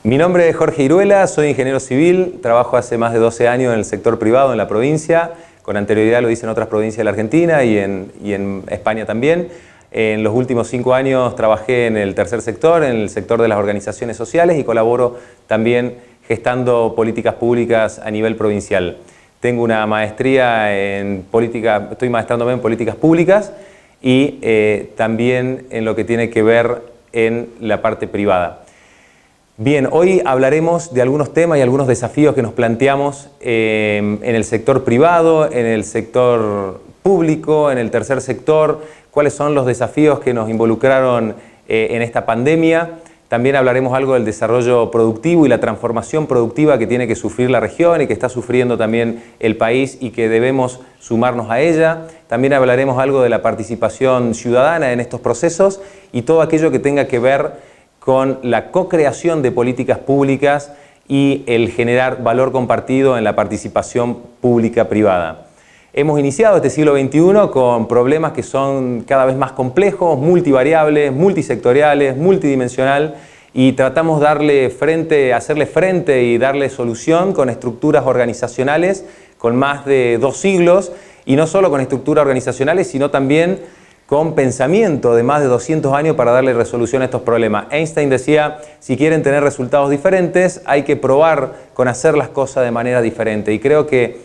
Mi nombre es Jorge Iruela, soy ingeniero civil, trabajo hace más de 12 años en el sector privado en la provincia, con anterioridad lo hice en otras provincias de la Argentina y en España también. En los últimos 5 años trabajé en el tercer sector, en el sector de las organizaciones sociales y colaboro también gestando políticas públicas a nivel provincial. Tengo una maestría en política, estoy maestrándome en políticas públicas y también en lo que tiene que ver en la parte privada. Bien, hoy hablaremos de algunos temas y algunos desafíos que nos planteamos en el sector privado, en el sector público, en el tercer sector, cuáles son los desafíos que nos involucraron en esta pandemia. También hablaremos algo del desarrollo productivo y la transformación productiva que tiene que sufrir la región y que está sufriendo también el país y que debemos sumarnos a ella. También hablaremos algo de la participación ciudadana en estos procesos y todo aquello que tenga que ver con la co-creación de políticas públicas y el generar valor compartido en la participación pública-privada. Hemos iniciado este siglo XXI con problemas que son cada vez más complejos, multivariables, multisectoriales, multidimensional y tratamos de hacerle frente y darle solución con estructuras organizacionales con más de 2 siglos y no solo con estructuras organizacionales, sino también con pensamiento de más de 200 años para darle resolución a estos problemas. Einstein decía, si quieren tener resultados diferentes, hay que probar con hacer las cosas de manera diferente. Y creo que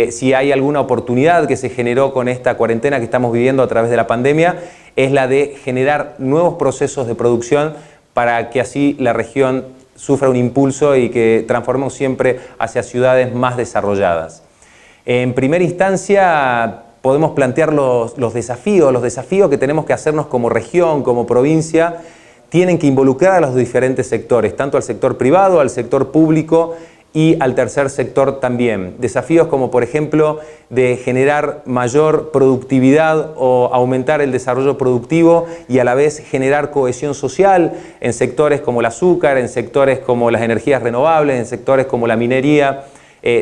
si hay alguna oportunidad que se generó con esta cuarentena que estamos viviendo a través de la pandemia, es la de generar nuevos procesos de producción para que así la región sufra un impulso y que transformemos siempre hacia ciudades más desarrolladas. En primera instancia, podemos plantear los desafíos que tenemos que hacernos como región, como provincia, tienen que involucrar a los diferentes sectores, tanto al sector privado, al sector público y al tercer sector también. Desafíos como, por ejemplo, de generar mayor productividad o aumentar el desarrollo productivo y a la vez generar cohesión social en sectores como el azúcar, en sectores como las energías renovables, en sectores como la minería.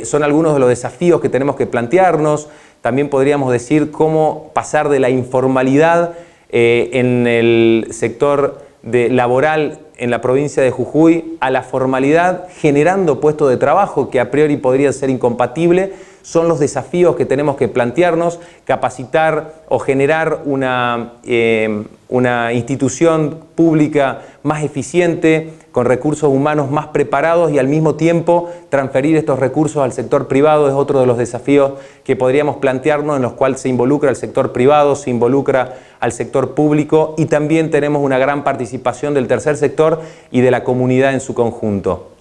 Son algunos de los desafíos que tenemos que plantearnos. También podríamos decir cómo pasar de la informalidad en el sector laboral en la provincia de Jujuy a la formalidad, generando puestos de trabajo que a priori podrían ser incompatibles. Son los desafíos que tenemos que plantearnos, capacitar o generar una institución pública más eficiente, con recursos humanos más preparados y al mismo tiempo transferir estos recursos al sector privado es otro de los desafíos que podríamos plantearnos, en los cuales se involucra el sector privado, se involucra al sector público y también tenemos una gran participación del tercer sector y de la comunidad en su conjunto.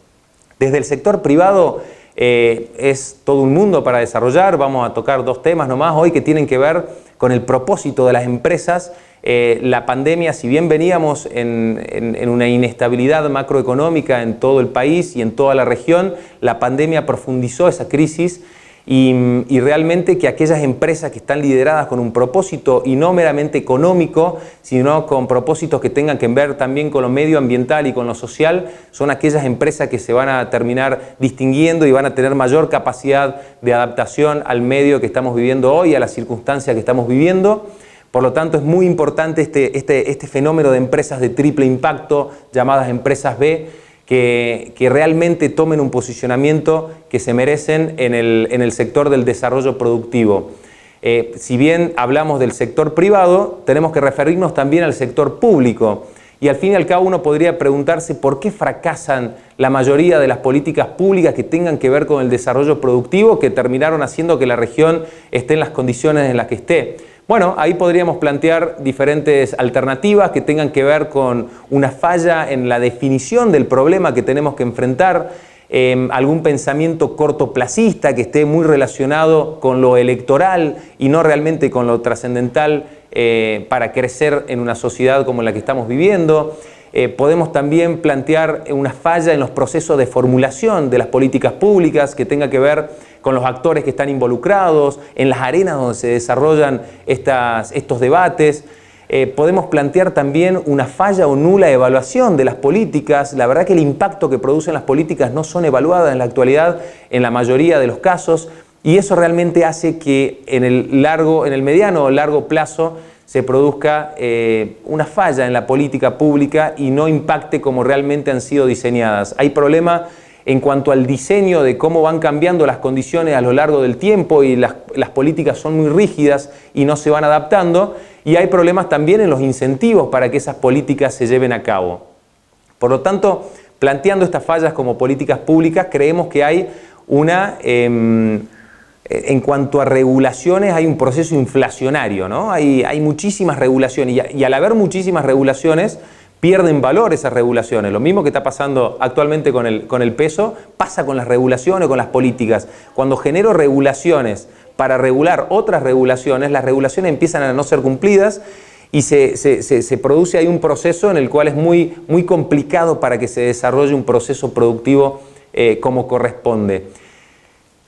Desde el sector privado es todo un mundo para desarrollar. Vamos a tocar 2 temas nomás hoy que tienen que ver con el propósito de las empresas. La pandemia, si bien veníamos en una inestabilidad macroeconómica en todo el país y en toda la región, la pandemia profundizó esa crisis y realmente que aquellas empresas que están lideradas con un propósito y no meramente económico, sino con propósitos que tengan que ver también con lo medioambiental y con lo social, son aquellas empresas que se van a terminar distinguiendo y van a tener mayor capacidad de adaptación al medio que estamos viviendo hoy, a las circunstancias que estamos viviendo. Por lo tanto, es muy importante este fenómeno de empresas de triple impacto, llamadas empresas B, que realmente tomen un posicionamiento que se merecen en el sector del desarrollo productivo. Si bien hablamos del sector privado, tenemos que referirnos también al sector público. Y al fin y al cabo uno podría preguntarse por qué fracasan la mayoría de las políticas públicas que tengan que ver con el desarrollo productivo que terminaron haciendo que la región esté en las condiciones en las que esté. Bueno, ahí podríamos plantear diferentes alternativas que tengan que ver con una falla en la definición del problema que tenemos que enfrentar, algún pensamiento cortoplacista que esté muy relacionado con lo electoral y no realmente con lo trascendental para crecer en una sociedad como la que estamos viviendo. Podemos también plantear una falla en los procesos de formulación de las políticas públicas que tenga que ver con los actores que están involucrados, en las arenas donde se desarrollan estos debates. Podemos plantear también una falla o nula evaluación de las políticas. La verdad que el impacto que producen las políticas no son evaluadas en la actualidad en la mayoría de los casos y eso realmente hace que en el mediano o largo plazo se produzca una falla en la política pública y no impacte como realmente han sido diseñadas. Hay problemas en cuanto al diseño de cómo van cambiando las condiciones a lo largo del tiempo y las políticas son muy rígidas y no se van adaptando, y hay problemas también en los incentivos para que esas políticas se lleven a cabo. Por lo tanto, planteando estas fallas como políticas públicas, creemos que hay en cuanto a regulaciones, hay un proceso inflacionario, ¿no? Hay muchísimas regulaciones y al haber muchísimas regulaciones, pierden valor esas regulaciones. Lo mismo que está pasando actualmente con el peso, pasa con las regulaciones, con las políticas. Cuando genero regulaciones para regular otras regulaciones, las regulaciones empiezan a no ser cumplidas y se produce ahí un proceso en el cual es muy, muy complicado para que se desarrolle un proceso productivo como corresponde.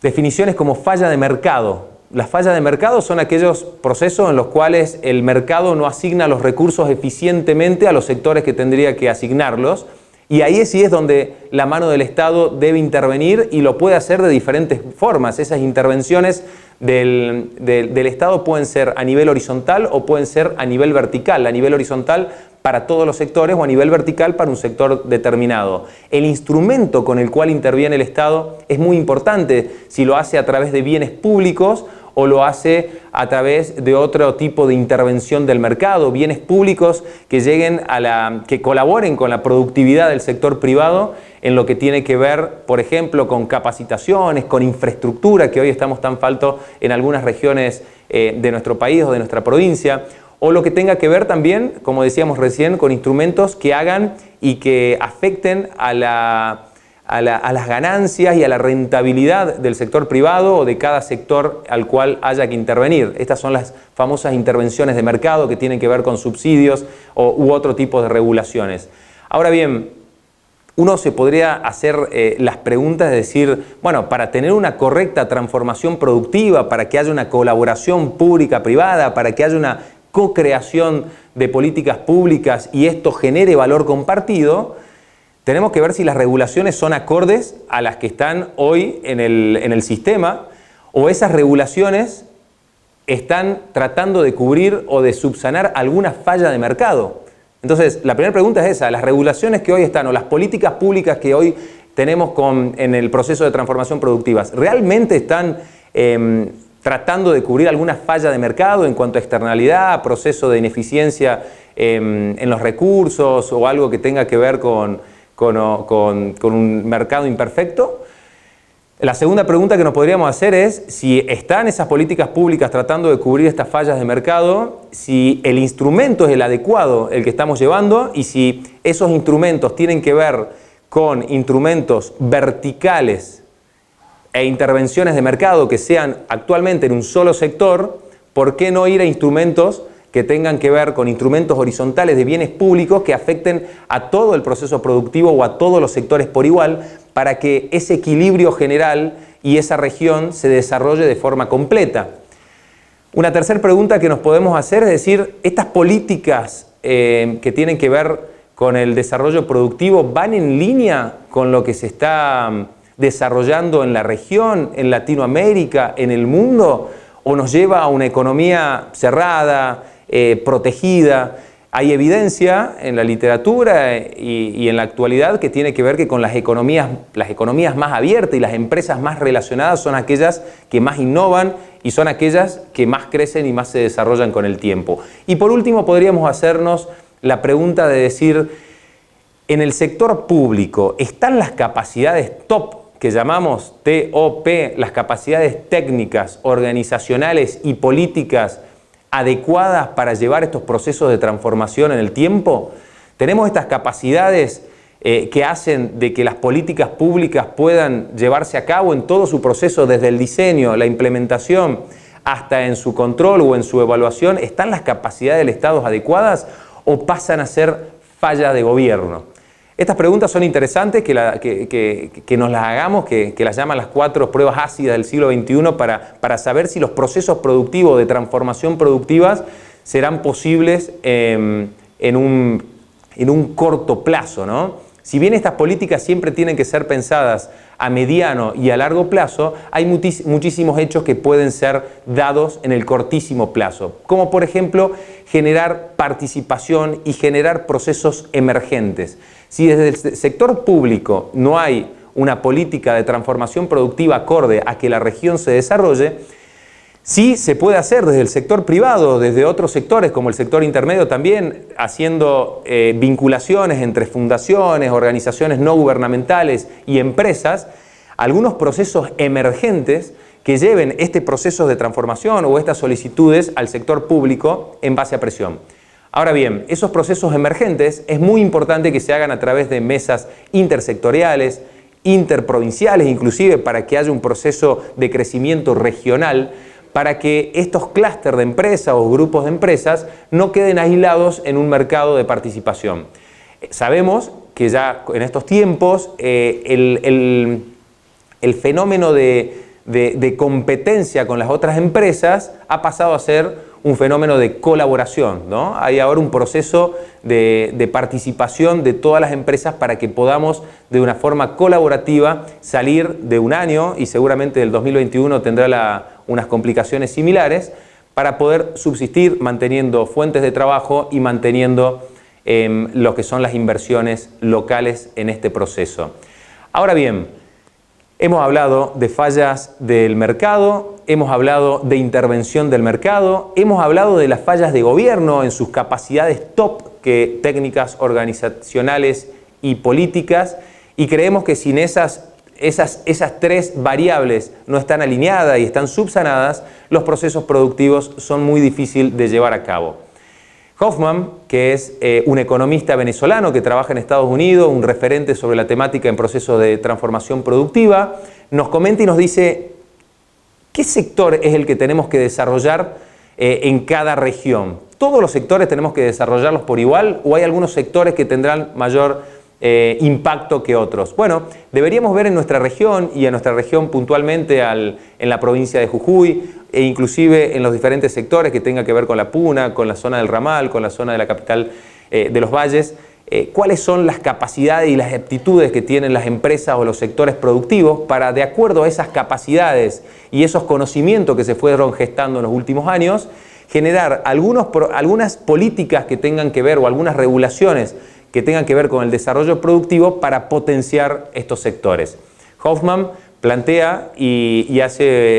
Definiciones como falla de mercado. Las fallas de mercado son aquellos procesos en los cuales el mercado no asigna los recursos eficientemente a los sectores que tendría que asignarlos, y ahí sí es donde la mano del Estado debe intervenir y lo puede hacer de diferentes formas. Esas intervenciones del Estado pueden ser a nivel horizontal o pueden ser a nivel vertical. A nivel horizontal para todos los sectores o a nivel vertical para un sector determinado. El instrumento con el cual interviene el Estado es muy importante, si lo hace a través de bienes públicos o lo hace a través de otro tipo de intervención del mercado, bienes públicos que que colaboren con la productividad del sector privado en lo que tiene que ver, por ejemplo, con capacitaciones, con infraestructura, que hoy estamos tan falto en algunas regiones de nuestro país o de nuestra provincia, o lo que tenga que ver también, como decíamos recién, con instrumentos que hagan y que afecten a las ganancias y a la rentabilidad del sector privado o de cada sector al cual haya que intervenir. Estas son las famosas intervenciones de mercado que tienen que ver con subsidios u otro tipo de regulaciones. Ahora bien, uno se podría hacer las preguntas de decir, bueno, para tener una correcta transformación productiva, para que haya una colaboración pública-privada, para que haya una co-creación de políticas públicas y esto genere valor compartido, tenemos que ver si las regulaciones son acordes a las que están hoy en el sistema, o esas regulaciones están tratando de cubrir o de subsanar alguna falla de mercado. Entonces, la primera pregunta es esa: las regulaciones que hoy están o las políticas públicas que hoy tenemos en el proceso de transformación productiva, ¿realmente están tratando de cubrir alguna falla de mercado en cuanto a externalidad, proceso de ineficiencia en los recursos o algo que tenga que ver con un mercado imperfecto? La segunda pregunta que nos podríamos hacer es si están esas políticas públicas tratando de cubrir estas fallas de mercado, si el instrumento es el adecuado, el que estamos llevando, y si esos instrumentos tienen que ver con instrumentos verticales e intervenciones de mercado que sean actualmente en un solo sector, ¿por qué no ir a instrumentos que tengan que ver con instrumentos horizontales de bienes públicos que afecten a todo el proceso productivo o a todos los sectores por igual, para que ese equilibrio general y esa región se desarrolle de forma completa? Una tercera pregunta que nos podemos hacer es decir, ¿estas políticas que tienen que ver con el desarrollo productivo van en línea con lo que se está desarrollando en la región, en Latinoamérica, en el mundo, o nos lleva a una economía cerrada, protegida? Hay evidencia en la literatura y en la actualidad que tiene que ver que con las economías más abiertas y las empresas más relacionadas son aquellas que más innovan y son aquellas que más crecen y más se desarrollan con el tiempo. Y por último podríamos hacernos la pregunta de decir, en el sector público, ¿están las capacidades top, que llamamos TOP, las capacidades técnicas, organizacionales y políticas adecuadas para llevar estos procesos de transformación en el tiempo? ¿Tenemos estas capacidades que hacen de que las políticas públicas puedan llevarse a cabo en todo su proceso, desde el diseño, la implementación, hasta en su control o en su evaluación? ¿Están las capacidades del Estado adecuadas o pasan a ser falla de gobierno? Estas preguntas son interesantes que nos las hagamos, que las llaman las 4 pruebas ácidas del siglo XXI para saber si los procesos productivos de transformación productivas serán posibles en un corto plazo, ¿no? Si bien estas políticas siempre tienen que ser pensadas a mediano y a largo plazo, hay muchísimos hechos que pueden ser dados en el cortísimo plazo, como por ejemplo generar participación y generar procesos emergentes. Si desde el sector público no hay una política de transformación productiva acorde a que la región se desarrolle, sí se puede hacer desde el sector privado, desde otros sectores como el sector intermedio también, haciendo vinculaciones entre fundaciones, organizaciones no gubernamentales y empresas, algunos procesos emergentes que lleven este proceso de transformación o estas solicitudes al sector público en base a presión. Ahora bien, esos procesos emergentes es muy importante que se hagan a través de mesas intersectoriales, interprovinciales, inclusive para que haya un proceso de crecimiento regional, para que estos clústeres de empresas o grupos de empresas no queden aislados en un mercado de participación. Sabemos que ya en estos tiempos el fenómeno de competencia con las otras empresas ha pasado a ser un fenómeno de colaboración, ¿no? Hay ahora un proceso de participación de todas las empresas para que podamos de una forma colaborativa salir de un año, y seguramente el 2021 tendrá unas complicaciones similares, para poder subsistir manteniendo fuentes de trabajo y manteniendo lo que son las inversiones locales en este proceso. Ahora bien, hemos hablado de fallas del mercado, hemos hablado de intervención del mercado, hemos hablado de las fallas de gobierno en sus capacidades top, que técnicas organizacionales y políticas, y creemos que sin esas tres variables no están alineadas y están subsanadas, los procesos productivos son muy difíciles de llevar a cabo. Hoffman, que es un economista venezolano que trabaja en Estados Unidos, un referente sobre la temática en procesos de transformación productiva, nos comenta y nos dice ¿qué sector es el que tenemos que desarrollar en cada región? ¿Todos los sectores tenemos que desarrollarlos por igual o hay algunos sectores que tendrán mayor impacto que otros? Bueno, deberíamos ver en nuestra región y en nuestra región puntualmente en la provincia de Jujuy e inclusive en los diferentes sectores que tenga que ver con la Puna, con la zona del Ramal, con la zona de la capital de los valles, cuáles son las capacidades y las aptitudes que tienen las empresas o los sectores productivos para, de acuerdo a esas capacidades y esos conocimientos que se fueron gestando en los últimos años, generar algunas políticas que tengan que ver o algunas regulaciones que tengan que ver con el desarrollo productivo para potenciar estos sectores. Hoffman plantea y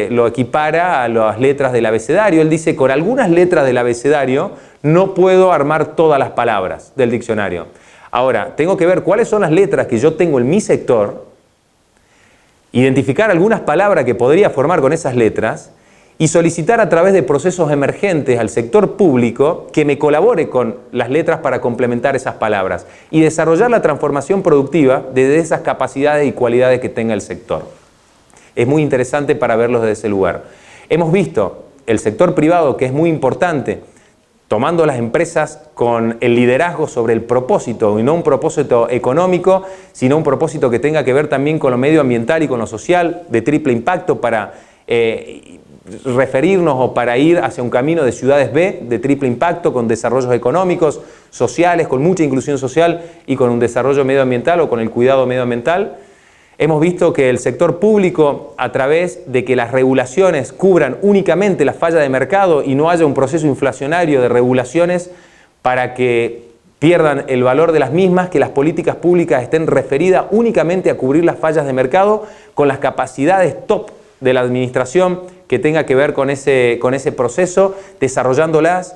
lo equipara a las letras del abecedario. Él dice, con algunas letras del abecedario no puedo armar todas las palabras del diccionario. Ahora, tengo que ver cuáles son las letras que yo tengo en mi sector, identificar algunas palabras que podría formar con esas letras y solicitar a través de procesos emergentes al sector público que me colabore con las letras para complementar esas palabras y desarrollar la transformación productiva desde esas capacidades y cualidades que tenga el sector. Es muy interesante para verlos desde ese lugar. Hemos visto el sector privado, que es muy importante, tomando las empresas con el liderazgo sobre el propósito, y no un propósito económico, sino un propósito que tenga que ver también con lo medioambiental y con lo social, de triple impacto, para referirnos o para ir hacia un camino de ciudades B, de triple impacto, con desarrollos económicos, sociales, con mucha inclusión social y con un desarrollo medioambiental o con el cuidado medioambiental. Hemos visto que el sector público, a través de que las regulaciones cubran únicamente la falla de mercado y no haya un proceso inflacionario de regulaciones para que pierdan el valor de las mismas, que las políticas públicas estén referidas únicamente a cubrir las fallas de mercado con las capacidades top de la administración que tenga que ver con ese proceso, desarrollándolas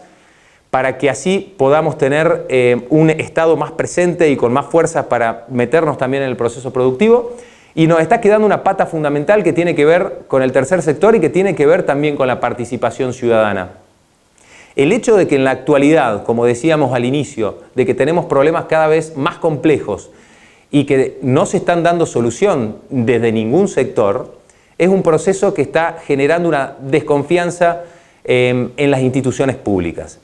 para que así podamos tener un Estado más presente y con más fuerza para meternos también en el proceso productivo. Y nos está quedando una pata fundamental que tiene que ver con el tercer sector y que tiene que ver también con la participación ciudadana. El hecho de que en la actualidad, como decíamos al inicio, de que tenemos problemas cada vez más complejos y que no se están dando solución desde ningún sector, es un proceso que está generando una desconfianza en las instituciones públicas.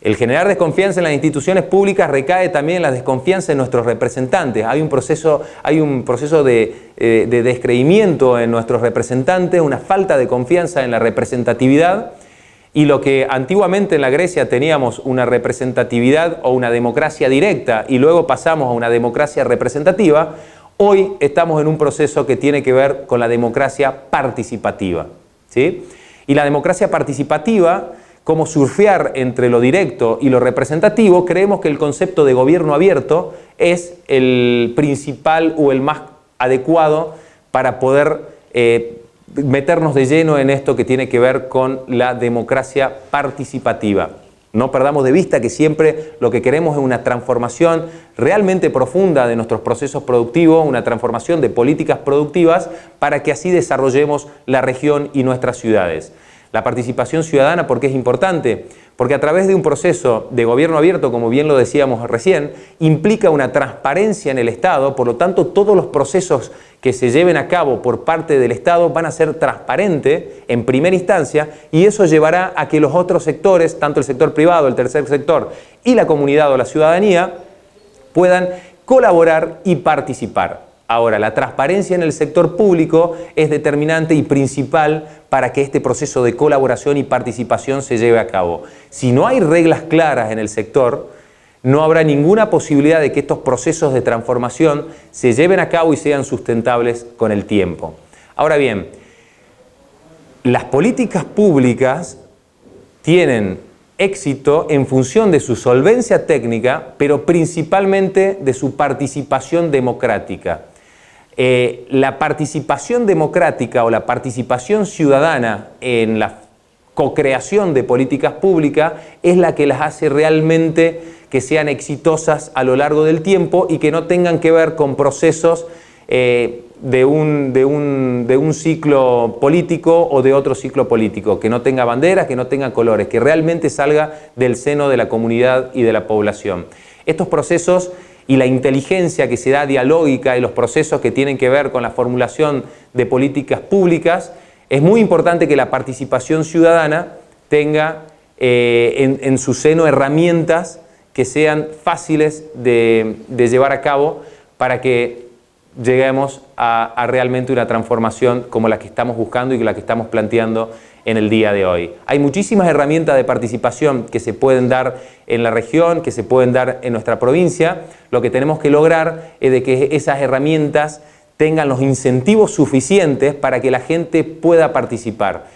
El generar desconfianza en las instituciones públicas recae también en la desconfianza en nuestros representantes. Hay un proceso de descreimiento en nuestros representantes, una falta de confianza en la representatividad Y lo que antiguamente en la Grecia teníamos una representatividad o una democracia directa y luego pasamos a una democracia representativa, hoy estamos en un proceso que tiene que ver con la democracia participativa, ¿sí? Y la democracia participativa, como surfear entre lo directo y lo representativo, creemos que el concepto de gobierno abierto es el principal o el más adecuado para poder meternos de lleno en esto que tiene que ver con la democracia participativa. No perdamos de vista que siempre lo que queremos es una transformación realmente profunda de nuestros procesos productivos, una transformación de políticas productivas para que así desarrollemos la región y nuestras ciudades. La participación ciudadana, ¿por qué es importante? Porque a través de un proceso de gobierno abierto, como bien lo decíamos recién, implica una transparencia en el Estado, por lo tanto todos los procesos que se lleven a cabo por parte del Estado van a ser transparentes en primera instancia y eso llevará a que los otros sectores, tanto el sector privado, el tercer sector y la comunidad o la ciudadanía, puedan colaborar y participar. Ahora, la transparencia en el sector público es determinante y principal para que este proceso de colaboración y participación se lleve a cabo. Si no hay reglas claras en el sector, no habrá ninguna posibilidad de que estos procesos de transformación se lleven a cabo y sean sustentables con el tiempo. Ahora bien, las políticas públicas tienen éxito en función de su solvencia técnica, pero principalmente de su participación democrática. La participación democrática o la participación ciudadana en la co-creación de políticas públicas es la que las hace realmente que sean exitosas a lo largo del tiempo y que no tengan que ver con procesos de un ciclo político o de otro ciclo político, que no tenga banderas, que no tenga colores, que realmente salga del seno de la comunidad y de la población. Estos procesos y la inteligencia que se da dialógica y los procesos que tienen que ver con la formulación de políticas públicas, es muy importante que la participación ciudadana tenga en su seno herramientas que sean fáciles de llevar a cabo para que lleguemos a realmente una transformación como la que estamos buscando y la que estamos planteando en el día de hoy. Hay muchísimas herramientas de participación que se pueden dar en la región, que se pueden dar en nuestra provincia. Lo que tenemos que lograr es de que esas herramientas tengan los incentivos suficientes para que la gente pueda participar.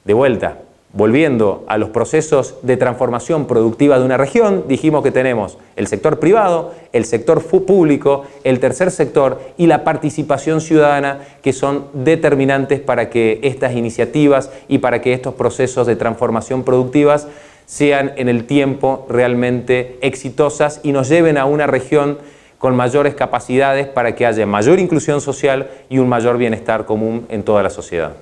De vuelta, volviendo a los procesos de transformación productiva de una región, dijimos que tenemos el sector privado, el sector público, el tercer sector y la participación ciudadana, que son determinantes para que estas iniciativas y para que estos procesos de transformación productivas sean en el tiempo realmente exitosas y nos lleven a una región con mayores capacidades para que haya mayor inclusión social y un mayor bienestar común en toda la sociedad.